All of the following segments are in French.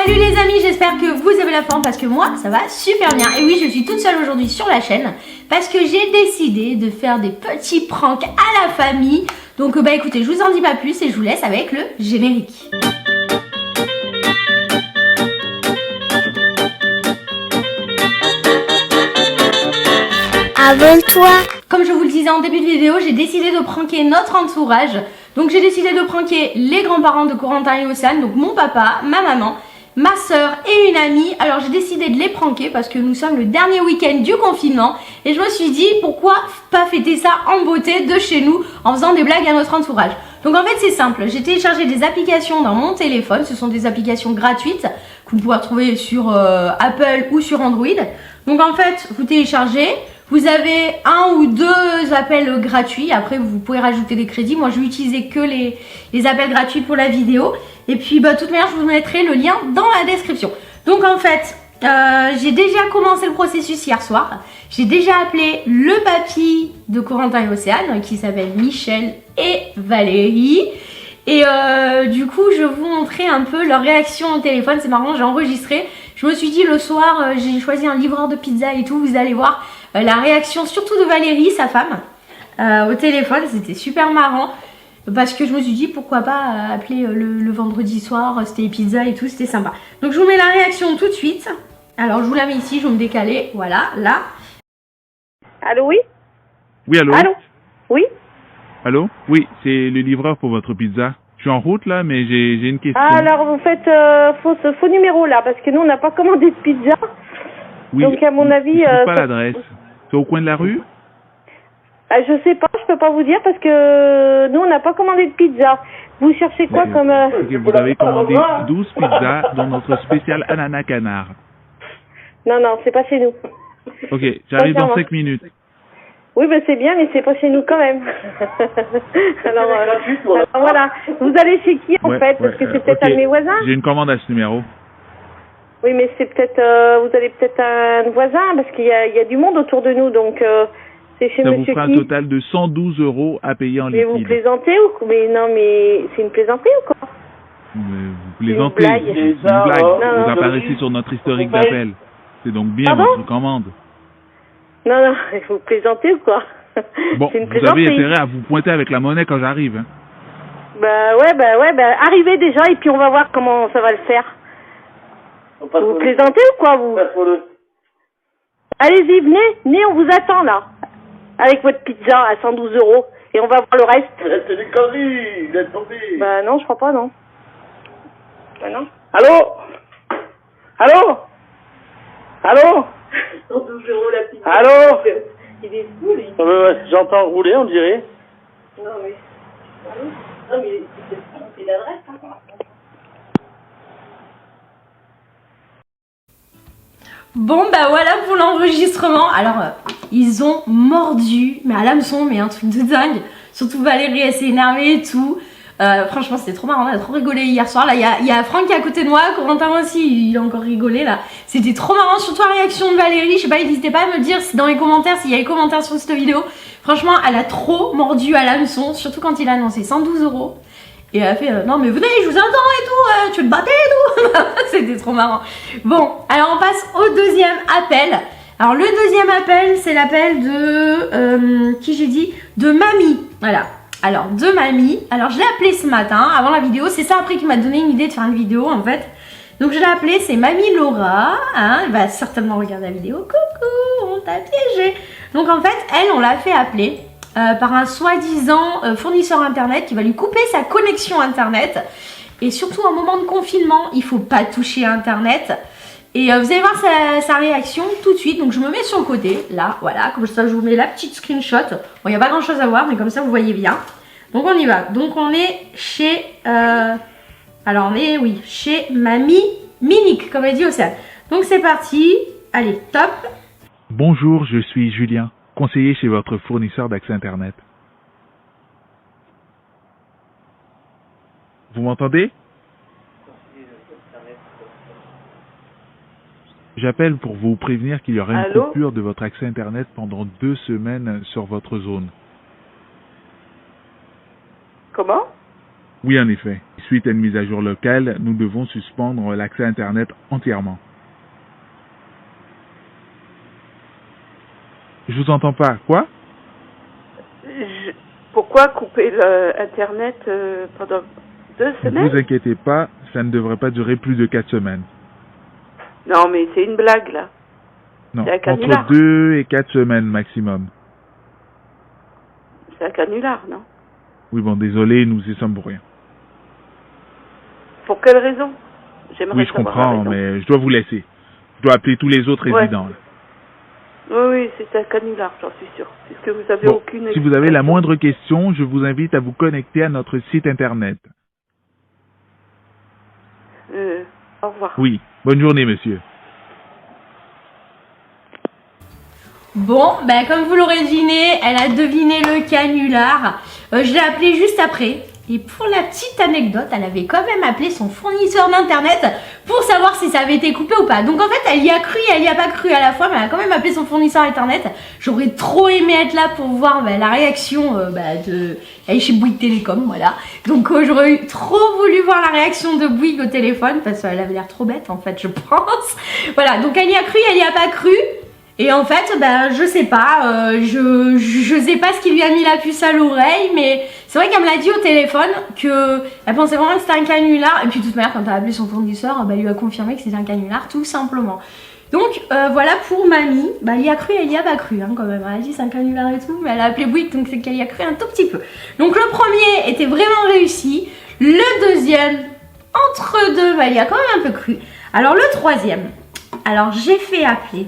Salut les amis, j'espère que vous avez la forme parce que moi ça va super bien. Et oui, je suis toute seule aujourd'hui sur la chaîne parce que j'ai décidé de faire des petits pranks à la famille. Donc bah écoutez, je vous en dis pas plus et je vous laisse avec le générique. Abonne-toi. Comme je vous le disais en début de vidéo, j'ai décidé de pranker notre entourage. Donc j'ai décidé de pranker les grands-parents de Corentin et Océane, donc mon papa, ma maman, ma soeur et une amie. Alors j'ai décidé de les pranker parce que nous sommes le dernier week-end du confinement. Et je me suis dit, pourquoi pas fêter ça en beauté de chez nous en faisant des blagues à notre entourage. Donc en fait c'est simple, j'ai téléchargé des applications dans mon téléphone. Ce sont des applications gratuites que vous pouvez retrouver sur Apple ou sur Android. Donc en fait vous téléchargez. Vous avez un ou deux appels gratuits. Après, vous pouvez rajouter des crédits. Moi, je vais utiliser que les appels gratuits pour la vidéo. Et puis, bah, de toute manière, je vous mettrai le lien dans la description. Donc, en fait, j'ai déjà commencé le processus hier soir. J'ai déjà appelé le papy de Corentin et Océane, qui s'appelle Michel et Valérie. Et du coup, je vais vous montrer un peu leur réaction au téléphone. C'est marrant, j'ai enregistré. Je me suis dit, le soir, j'ai choisi un livreur de pizza et tout. Vous allez voir la réaction surtout de Valérie, sa femme, au téléphone. C'était super marrant parce que je me suis dit pourquoi pas appeler le vendredi soir, c'était les pizzas et tout, c'était sympa. Donc je vous mets la réaction tout de suite. Alors je vous la mets ici, je vais me décaler, voilà, là. Allô, oui? Oui, allô? Allô? Oui? Allô? Oui, c'est le livreur pour votre pizza. Je suis en route là, mais j'ai une question. Ah, alors vous faites faux numéro là, parce que nous on n'a pas commandé de pizza. Oui, donc à mon avis... je trouve pas l'adresse. C'est au coin de la rue? je sais pas, je peux pas vous dire parce que nous on n'a pas commandé de pizza. Vous cherchez quoi comme... Ok, vous avez commandé 12 pizzas dans notre spécial ananas canard. Non, non, c'est pas chez nous. Ok, j'arrive dans 5 minutes. Oui, ben c'est bien, mais c'est pas chez nous quand même. alors voilà. Vous allez chez qui en fait? Parce que c'est peut-être un de mes voisins. J'ai une commande à ce numéro. Oui, mais c'est peut-être... vous allez peut-être un voisin, parce qu'il y a du monde autour de nous, donc c'est chez Ça monsieur vous fera qui? un total de 112 € à payer en Mais vous liquide. plaisantez ou quoi? Mais non, mais c'est une plaisanterie ou quoi? Vous plaisantez, Une blague. c'est une blague. Non, Vous non. apparaissez sur notre historique d'appel. C'est donc bien Pardon? votre commande. Non, non, vous plaisantez ou quoi? Bon, c'est une vous avez plaisanterie. intérêt à vous pointer avec la monnaie quand j'arrive. Hein. Bah ouais, arrivez déjà et puis on va voir comment ça va le faire. Vous plaisantez ou quoi, vous? Allez-y, venez, on vous attend là. Avec votre pizza à 112 € et on va voir le reste. C'est des conneries, laisse tomber. Bah non, je crois pas, non. Bah non. Allô? Allô? Allô? 112 € la pizza. Allô? Il est fou, lui. Ouais, j'entends rouler, on dirait. Non, mais... Non, mais c'est l'adresse, hein. Bon bah voilà pour l'enregistrement. Alors ils ont mordu, mais à l'hameçon, mais un truc de dingue. Surtout Valérie, elle s'est énervée et tout. Franchement c'était trop marrant, on a trop rigolé hier soir. Là il y a Franck qui est à côté de moi, Corentin aussi, il a encore rigolé là. C'était trop marrant, surtout la réaction de Valérie. Je sais pas, n'hésitez pas à me dire si dans les commentaires, s'il y a des commentaires sur cette vidéo. Franchement elle a trop mordu à l'hameçon, surtout quand il a annoncé 112 €. Et elle a fait non mais venez, je vous attends et tout, tu veux te battre et tout. C'était trop marrant. Bon, alors on passe au deuxième appel. Alors le deuxième appel, c'est l'appel de qui j'ai dit, de mamie. Voilà. Alors de mamie. Alors je l'ai appelé ce matin avant la vidéo. C'est ça après qui m'a donné une idée de faire une vidéo en fait. Donc je l'ai appelée, c'est mamie Laura. Hein, elle va certainement regarder la vidéo. Coucou, on t'a piégé. Donc en fait, elle, on l'a fait appeler par un soi-disant fournisseur internet qui va lui couper sa connexion internet. Et surtout en moment de confinement, il faut pas toucher à internet. Et vous allez voir sa réaction tout de suite. Donc je me mets sur le côté, là, voilà, comme ça je vous mets la petite screenshot. Bon, il n'y a pas grand chose à voir, mais comme ça vous voyez bien. Donc on y va. Donc on est chez... alors on est, oui, chez Mamie Minique, comme elle dit Océane. Donc c'est parti. Allez, top. Bonjour, je suis Julien, conseiller chez votre fournisseur d'accès Internet. Vous m'entendez? J'appelle pour vous prévenir qu'il y aura une Allô? coupure de votre accès Internet pendant 2 semaines sur votre zone. Comment? Oui, en effet. Suite à une mise à jour locale, nous devons suspendre l'accès à Internet entièrement. Je vous entends pas. Quoi? Pourquoi couper Internet pendant 2 semaines? Ne vous inquiétez pas, ça ne devrait pas durer plus de 4 semaines. Non, mais c'est une blague, là. Non, C'est un canular. entre 2 et 4 semaines maximum. C'est un canular, non? Oui, bon, désolé, nous y sommes pour rien. Pour quelle raison? J'aimerais Oui, je savoir comprends, la raison. mais je dois vous laisser. Je dois appeler tous les autres résidents. Là. Oui, c'est un canular, j'en suis sûr. Puisque vous avez Bon, aucune si vous avez la explication. moindre question, je vous invite à vous connecter à notre site internet. Au revoir. Oui, bonne journée, monsieur. Bon, ben comme vous l'aurez deviné, elle a deviné le canular. Je l'ai appelé juste après. Et pour la petite anecdote, elle avait quand même appelé son fournisseur d'internet pour savoir si ça avait été coupé ou pas. Donc en fait, elle y a cru et elle y a pas cru à la fois, mais elle a quand même appelé son fournisseur internet. J'aurais trop aimé être là pour voir la réaction de... Elle est chez Bouygues Télécom, voilà. Donc j'aurais trop voulu voir la réaction de Bouygues au téléphone parce qu'elle avait l'air trop bête en fait, je pense. Voilà, donc elle y a cru, elle y a pas cru. Et en fait, je sais pas, je sais pas ce qui lui a mis la puce à l'oreille, mais c'est vrai qu'elle me l'a dit au téléphone que elle pensait vraiment que c'était un canular. Et puis de toute manière, quand elle a appelé son fournisseur, elle lui a confirmé que c'était un canular, tout simplement. Donc voilà pour mamie, elle y a cru, elle y a pas cru quand même. Elle a dit c'est un canular et tout, mais elle a appelé Bouygues, donc c'est qu'elle y a cru un tout petit peu. Donc le premier était vraiment réussi, le deuxième, entre deux, elle y a quand même un peu cru. Alors le troisième, alors j'ai fait appeler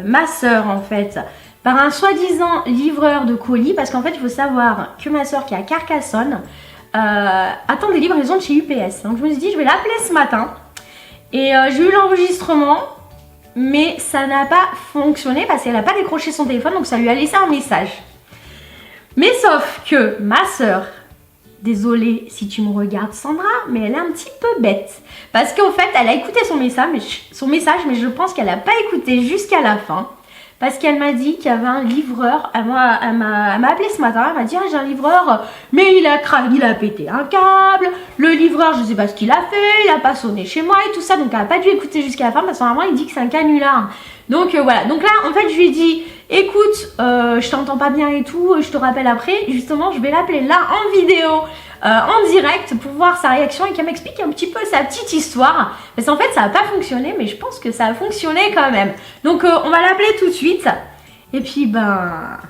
ma soeur en fait par un soi-disant livreur de colis parce qu'en fait il faut savoir que ma soeur qui est à Carcassonne attend des livraisons de chez UPS. Donc je me suis dit je vais l'appeler ce matin et j'ai eu l'enregistrement mais ça n'a pas fonctionné parce qu'elle n'a pas décroché son téléphone donc ça lui a laissé un message. Mais sauf que ma soeur, désolée si tu me regardes Sandra, mais elle est un petit peu bête. Parce qu'en fait, elle a écouté son message, mais je pense qu'elle n'a pas écouté jusqu'à la fin. Parce qu'elle m'a dit qu'il y avait un livreur, elle m'a appelé ce matin, elle m'a dit j'ai un livreur, mais il a pété un câble, le livreur je sais pas ce qu'il a fait, il a pas sonné chez moi et tout ça, donc elle n'a pas dû écouter jusqu'à la fin parce que normalement il dit que c'est un canular. Donc voilà, donc là en fait je lui ai dit écoute, je t'entends pas bien et tout, je te rappelle après, justement je vais l'appeler là en vidéo. En direct pour voir sa réaction et qu'elle m'explique un petit peu sa petite histoire. Parce qu'en fait ça n'a pas fonctionné mais je pense que ça a fonctionné quand même. Donc on va l'appeler tout de suite. Et puis on va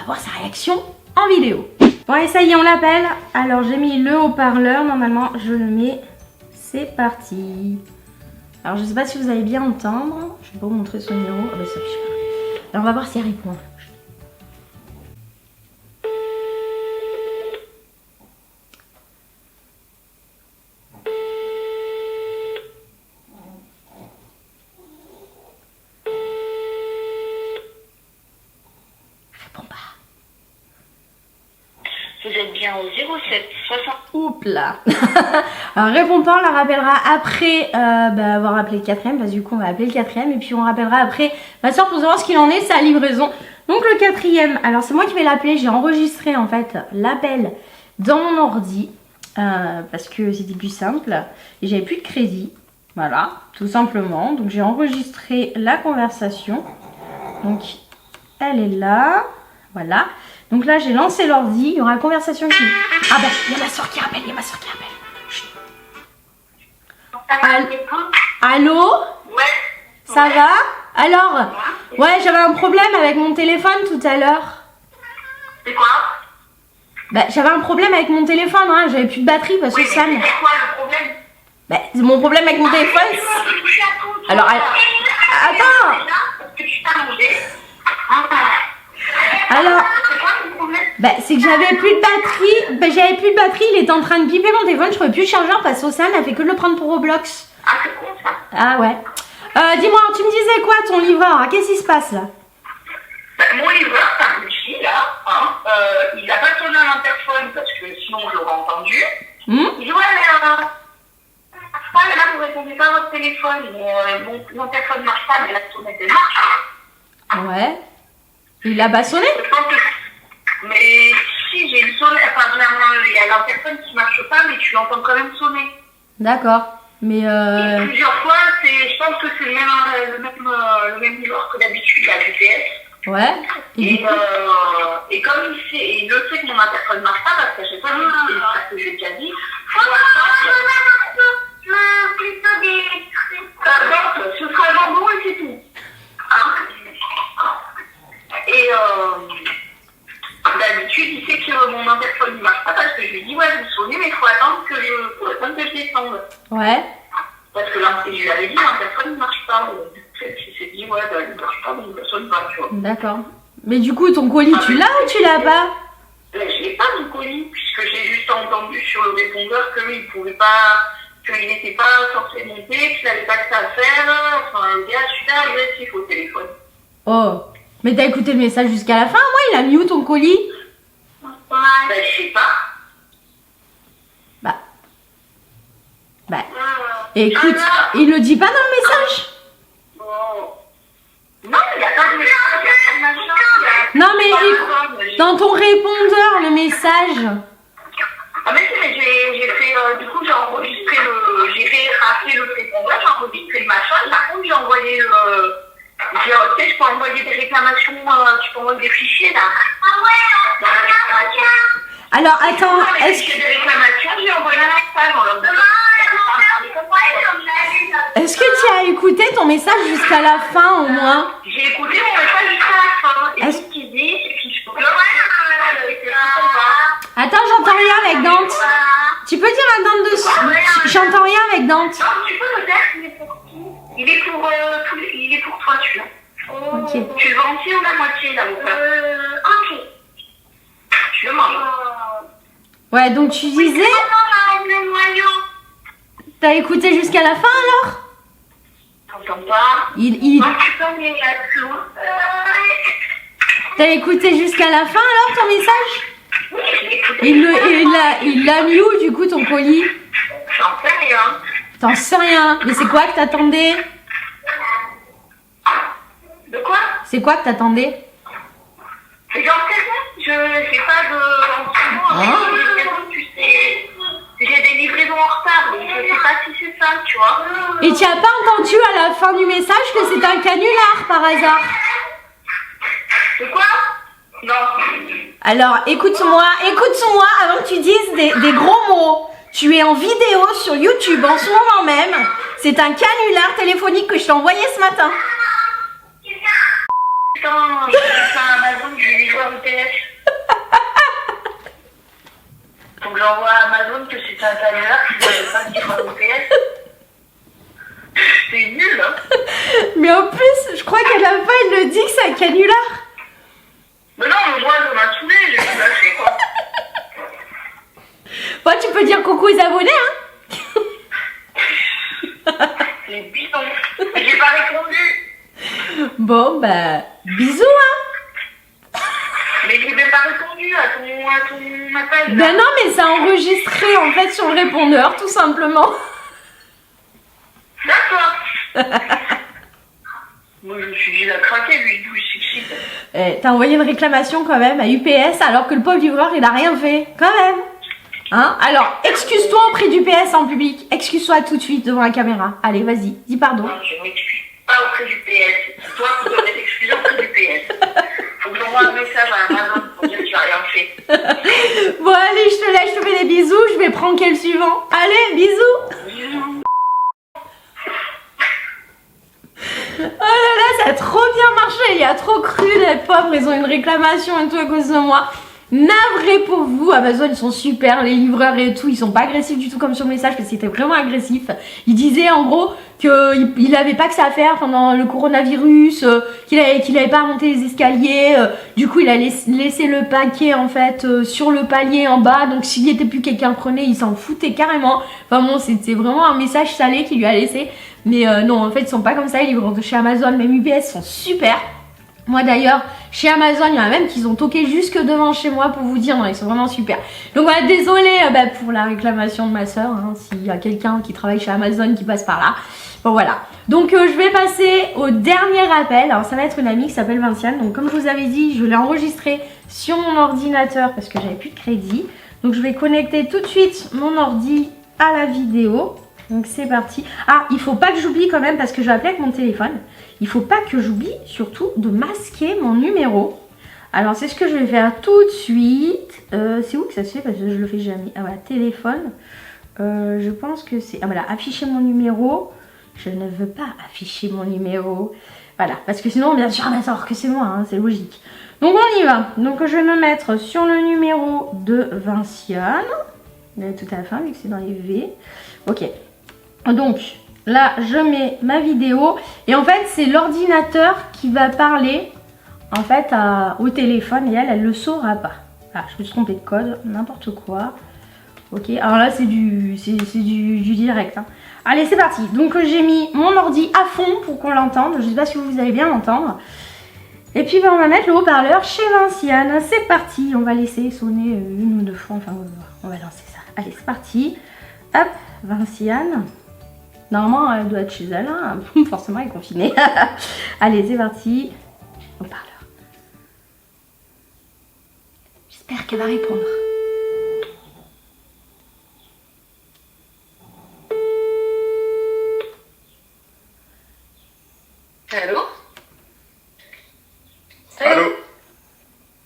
voir sa réaction en vidéo. Bon et ça y est on l'appelle. Alors j'ai mis le haut-parleur, normalement je le mets. C'est parti. Alors je sais pas si vous allez bien entendre. Je vais pas vous montrer son numéro. Ah bah ça affiche pas. Alors on va voir si elle répond. Vous êtes bien au 07 60. Oups là. Alors réponds pas, on la rappellera après avoir appelé le quatrième, parce que du coup on va appeler le quatrième et puis on rappellera après ma soeur pour savoir ce qu'il en est, sa livraison. Donc le quatrième, alors c'est moi qui vais l'appeler, j'ai enregistré en fait l'appel dans mon ordi parce que c'était plus simple et j'avais plus de crédit, voilà, tout simplement. Donc j'ai enregistré la conversation, donc elle est là, voilà. Donc là, j'ai lancé l'ordi, il y aura une conversation qui... Ah ben, il y a ma soeur qui rappelle, Chut. Allô? Ouais. Ça va? Alors? Ouais, j'avais un problème avec mon téléphone tout à l'heure. C'est quoi? Bah, j'avais un problème avec mon téléphone, hein, j'avais plus de batterie parce que ça... C'est quoi le problème? Bah, mon problème avec mon téléphone... Alors, attends! Alors... Bah, c'est que j'avais plus de batterie. Bah, il était en train de biper mon téléphone, je pouvais plus le charger parce qu'Océane a fait que de le prendre pour Roblox. Ah, c'est con ça. Ah ouais. Dis-moi, tu me disais quoi ton livreur? Qu'est-ce qui se passe là? Mon livreur, c'est un petit là, hein, il a pas sonné à l'interphone parce que sinon je l'aurais entendu. Il dit ouais mais là vous répondez pas à votre téléphone, mon téléphone marche pas mais la sonnette elle marche. Ouais. Il a pas sonné? Je pense que... Mais si, si, j'ai eu sonner. Enfin, il y a l'interphone qui marche pas, mais tu l'entends quand même sonner. D'accord. Mais Et plusieurs fois, je pense que c'est le même genre que d'habitude, la GPS. ouais. Et comme il le sait que mon interphone marche pas, parce que je sais pas ce que j'ai déjà dit. Ce sera jambon et c'est tout. Hein? Et d'habitude, il sait que mon interphone ne marche pas parce que je lui dis ouais, vous sonnez, mais il faut attendre que je descende. Ouais. Parce que là, je lui avais dit, l'interphone ne marche pas. Il s'est dit ouais, il ne marche pas, donc il ne sonne pas, tu vois. D'accord. Mais du coup, ton colis, tu l'as ou tu l'as pas? Je n'ai pas mon colis, puisque j'ai juste entendu sur le répondeur qu'il pouvait pas, qu'il n'était pas censé monter, qu'il n'avait pas que ça à faire. Enfin, le gars, super agressif au téléphone. Oh. Mais t'as écouté le message jusqu'à la fin? Moi, il a mis où ton colis? Je sais pas. Bah. Écoute, il le dit pas dans le message? Non, il n'y a pas de message. Non, mais écoute, dans ton répondeur, le message. Ah mais j'ai fait, du coup j'ai enregistré j'ai rappelé le répondeur, j'ai enregistré le machin, par contre j'ai envoyé tu sais, je peux envoyer des réclamations, tu peux envoyer des fichiers là. Ah ouais, dans la réclamation. Alors, attends, est-ce que... des réclamations, j'ai envoyé un message en leur disant. Est-ce que tu as écouté ton message jusqu'à la fin au moins? J'ai écouté mon message jusqu'à la fin. Et ce qu'il dit, c'est qu'il se peut. Attends, j'entends rien avec Dante. Tu peux dire à Dante de... J'entends rien avec Dante. Non, tu peux me dire qu'il est pour qui? Il est pour toi, celui-là. Ok. Tu le veux entier ou la moitié, l'avocat? Entier. Tu le manges. Ouais, donc tu disais... T'as écouté jusqu'à la fin alors? T'entends pas? Non, tu peux aller plus loin. T'as écouté jusqu'à la fin alors ton message? Oui, je l'ai écouté. Il l'a mis où du coup ton colis? J'en sais rien. T'en sais rien. Mais c'est quoi que t'attendais? De quoi? C'est quoi que t'attendais? J'en sais rien. J'ai pas de... tu sais... J'ai des livraisons en retard, mais je sais pas si c'est ça, tu vois. Et tu as pas entendu à la fin du message que c'est un canular par hasard? De quoi? Non. Alors, écoute-moi avant que tu dises des gros mots. Tu es en vidéo sur YouTube en ce moment même. C'est un canular téléphonique que je t'ai envoyé ce matin. Putain, j'ai fait un Amazon, je vais livrer au UPS. Donc j'envoie à Amazon que c'est un canular qui ne veut pas livrer au UPS. C'est nul, hein. Mais en plus, je crois qu'à la fin, il le dit que c'est un canular. Mais non, mais moi, ça m'a saoulé, j'ai tout lâché, quoi. Bon, tu peux dire coucou aux abonnés, hein. C'est bidon. J'ai pas répondu. Bon, bah, bisous, hein. Mais j'ai même pas répondu à ton appel. Ben non, mais c'est enregistré, en fait, sur le répondeur, tout simplement. D'accord. Moi, je me suis dit, il a craqué, lui, d'où il s'excite. T'as envoyé une réclamation, quand même, à UPS, alors que le pauvre livreur, il a rien fait. Quand même. Hein? Alors, excuse-toi auprès d'UPS en public. Excuse-toi tout de suite devant la caméra. Allez, vas-y, dis pardon. Non, je m'excuse pas auprès du PS. C'est toi qui dois t'excuser auprès du PS. Faut que j'envoie un message à Amazon pour dire que tu n'as rien fait. Bon, allez, je te laisse, je te fais des bisous. Je vais pranker le suivant. Allez, bisous. Oh là là, ça a trop bien marché. Il a trop cru, les pauvres. Ils ont une réclamation et tout à cause de moi. Navré pour vous, Amazon ils sont super, les livreurs et tout, ils sont pas agressifs du tout comme sur le message parce que c'était vraiment agressif. Il disait en gros qu'il avait pas que ça à faire pendant le coronavirus, qu'il avait pas à monter les escaliers, du coup il a laissé le paquet en fait sur le palier en bas, donc s'il y était plus quelqu'un le prenait, il s'en foutait carrément. Enfin bon, c'était vraiment un message salé qu'il lui a laissé, mais non en fait ils sont pas comme ça, les livreurs de chez Amazon, même UPS sont super. Moi d'ailleurs, chez Amazon, il y en a même qui ont toqué jusque devant chez moi pour vous dire, non, ils sont vraiment super. Donc voilà, désolée pour la réclamation de ma soeur, hein, s'il y a quelqu'un qui travaille chez Amazon qui passe par là. Bon voilà, donc je vais passer au dernier appel. Alors ça va être une amie qui s'appelle Vinciane, donc comme je vous avais dit, je l'ai enregistré sur mon ordinateur parce que j'avais plus de crédit. Donc je vais connecter tout de suite mon ordi à la vidéo. Donc c'est parti. Ah, il faut pas que j'oublie quand même parce que je vais appeler avec mon téléphone. Il faut pas que j'oublie surtout de masquer mon numéro. Alors c'est ce que je vais faire tout de suite. C'est où que ça se fait parce que je le fais jamais. Ah voilà, téléphone. Je pense que c'est... Ah voilà, afficher mon numéro. Je ne veux pas afficher mon numéro. Voilà, parce que sinon bien sûr on va savoir que c'est moi, hein, c'est logique. Donc on y va. Donc je vais me mettre sur le numéro de Vinciane. Tout à la fin vu que c'est dans les V. Ok. Donc là je mets ma vidéo. Et en fait c'est l'ordinateur qui va parler en fait au téléphone. Et elle le saura pas. Ah, je me suis trompée de code, n'importe quoi. Ok, alors là c'est du direct. Hein. Allez c'est parti. Donc j'ai mis mon ordi à fond pour qu'on l'entende. Je sais pas si vous allez bien l'entendre. Et puis ben, on va mettre le haut-parleur chez Vinciane. C'est parti. On va laisser sonner une ou deux fois. Enfin on va lancer ça. Allez c'est parti. Hop, Vinciane. Normalement elle doit être chez elle. Hein. Forcément elle est confinée. Allez c'est parti. Haut-parleur. J'espère qu'elle va répondre. Allô? Allô?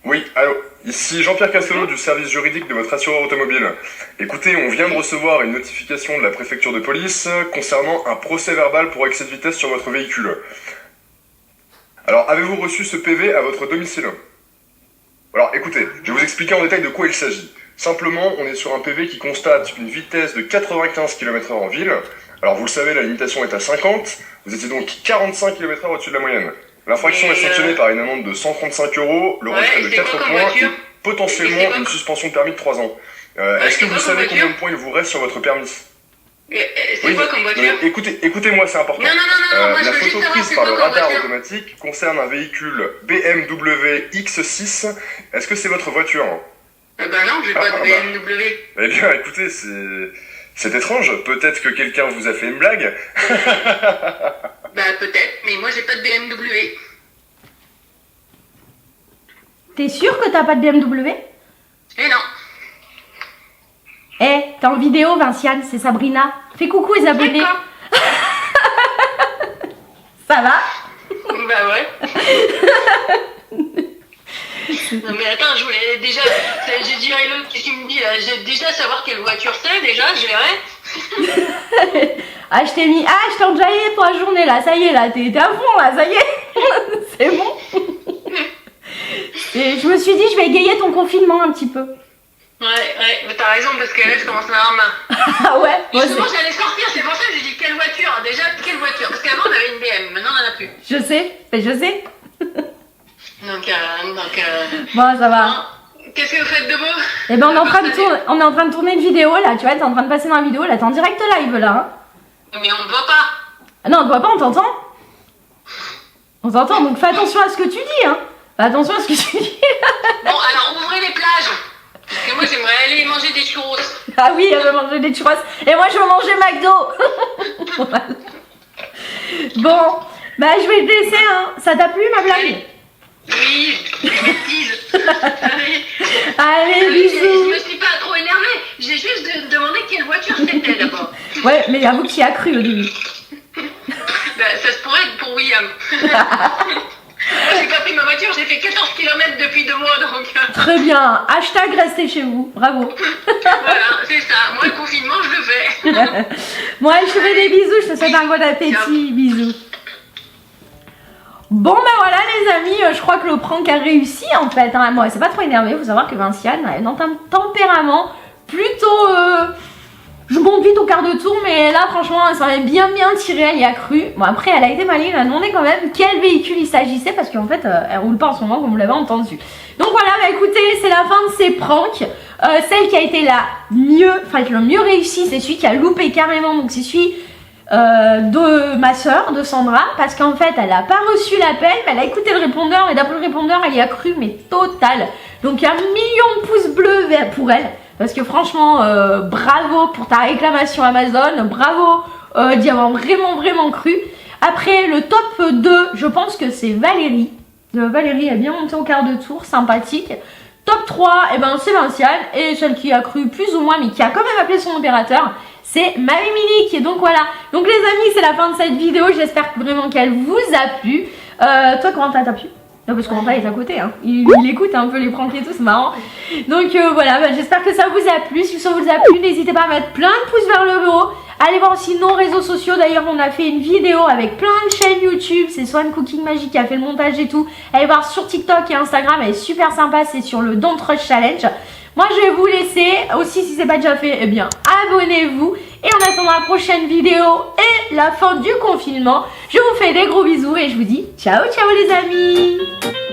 Oui, allô. Ici Jean-Pierre Castelot du service juridique de votre assureur automobile. Écoutez, on vient de recevoir une notification de la préfecture de police concernant un procès verbal pour excès de vitesse sur votre véhicule. Alors, avez-vous reçu ce PV à votre domicile? Alors, écoutez, je vais vous expliquer en détail de quoi il s'agit. Simplement, on est sur un PV qui constate une vitesse de 95 km/h en ville. Alors, vous le savez, la limitation est à 50. Vous étiez donc 45 km/h au-dessus de la moyenne. L'infraction est sanctionnée par une amende de 135 €, le retrait de 4 points et potentiellement une suspension de permis de 3 ans. Est-ce que vous savez combien de points il vous reste sur votre permis? C'est quoi comme voiture? Écoutez-moi, c'est important. Non, moi, la je veux photo juste prise savoir par le c'est quoi comme radar voiture. automatique concerne un véhicule BMW X6. Est-ce que c'est votre voiture? Bah non, j'ai pas de BMW. Eh bien, écoutez, c'est étrange. Peut-être que quelqu'un vous a fait une blague. Bah peut-être, mais moi j'ai pas de BMW. T'es sûr que t'as pas de BMW? Eh non. Eh, t'es en vidéo Vinciane, c'est Sabrina. Fais coucou les abonnés. D'accord. Ça va? Bah ouais. Non mais attends, je voulais déjà... J'ai dit hello, qu'est-ce qu'il me dit là? J'ai déjà savoir quelle voiture c'est déjà, je verrai. Ah, je t'ai mis... Ah, je t'ai enjaillé pour la journée, là. Ça y est, là. T'es à fond, là. Ça y est. C'est bon. Et je me suis dit, je vais égayer ton confinement un petit peu. Ouais, mais t'as raison, parce que là, je commence à avoir marre. Ah ouais? Justement, j'allais sortir, c'est pour ça que j'ai dit quelle voiture? Déjà, quelle voiture? Parce qu'avant, on avait une BM, maintenant, on en a plus. Je sais. Donc, Bon, ça va. hein, qu'est-ce que vous faites de beau? Eh ben, on est en train de tourner une vidéo, là. Tu vois, t'es en train de passer dans la vidéo, là. T'es en direct live, là. Hein. Mais on ne voit pas. Ah non, on te voit pas, on t'entend. On t'entend, donc fais attention à ce que tu dis, hein. Fais attention à ce que tu dis. Bon, alors, ouvrez les plages. Parce que moi, j'aimerais aller manger des churros. Ah oui, elle veut manger des churros. Et moi, je veux manger McDo. Voilà. Bon, bah je vais te laisser, hein. Ça t'a plu, ma blague? Oui, des bêtises. Allez, Je bisous. me suis pas trop énervée. J'ai juste demandé quelle voiture c'était d'abord. Ouais, mais j'avoue que tu y as cru au début. Bah, ça se pourrait être pour William. Moi, j'ai pas pris ma voiture, j'ai fait 14 km depuis 2 mois, donc... Très bien. Hashtag restez chez vous. Bravo. Voilà, c'est ça. Moi, le confinement, je le fais. Moi, je te fais des bisous. Je te souhaite un bon appétit. Bisous. Bon, ben voilà, les amis. Je crois que le prank a réussi, en fait. Hein. Moi, c'est pas trop énervé. Il faut savoir que Vinciane a un tempérament plutôt... Je monte vite au quart de tour, mais là, franchement, elle s'en est bien tirée, elle y a cru. Bon, après, elle a été maligne, elle a demandé quand même quel véhicule il s'agissait, parce qu'en fait, elle roule pas en ce moment, comme vous l'avez entendu. Donc voilà, bah écoutez, c'est la fin de ces pranks. Celle qui a été le mieux réussie, c'est celui qui a loupé carrément, donc c'est celui de ma soeur, de Sandra, parce qu'en fait, elle a pas reçu l'appel, mais elle a écouté le répondeur, et d'après le répondeur, elle y a cru, mais total. Donc, il y a 1 million de pouces bleus pour elle. Parce que franchement, bravo pour ta réclamation Amazon, bravo d'y avoir vraiment cru. Après, le top 2, je pense que c'est Valérie. Valérie est bien montée au quart de tour, sympathique. Top 3, et ben c'est Vinciane, et celle qui a cru plus ou moins, mais qui a quand même appelé son opérateur, c'est Marie-Minique. Donc voilà, donc les amis, c'est la fin de cette vidéo, j'espère vraiment qu'elle vous a plu. Toi, Corentin, t'as plu? Non, parce que Corentin est à côté, hein. Il écoute un peu les pranks et tout, c'est marrant. Donc voilà, j'espère que ça vous a plu. Si ça vous a plu, n'hésitez pas à mettre plein de pouces vers le haut. Allez voir aussi nos réseaux sociaux. D'ailleurs, on a fait une vidéo avec plein de chaînes YouTube. C'est Swan Cooking Magic qui a fait le montage et tout. Allez voir sur TikTok et Instagram. Elle est super sympa. C'est sur le Don't Rush Challenge. Moi, je vais vous laisser. Aussi, si c'est pas déjà fait, eh bien, abonnez-vous. Et en attendant la prochaine vidéo et la fin du confinement, je vous fais des gros bisous et je vous dis ciao, ciao les amis!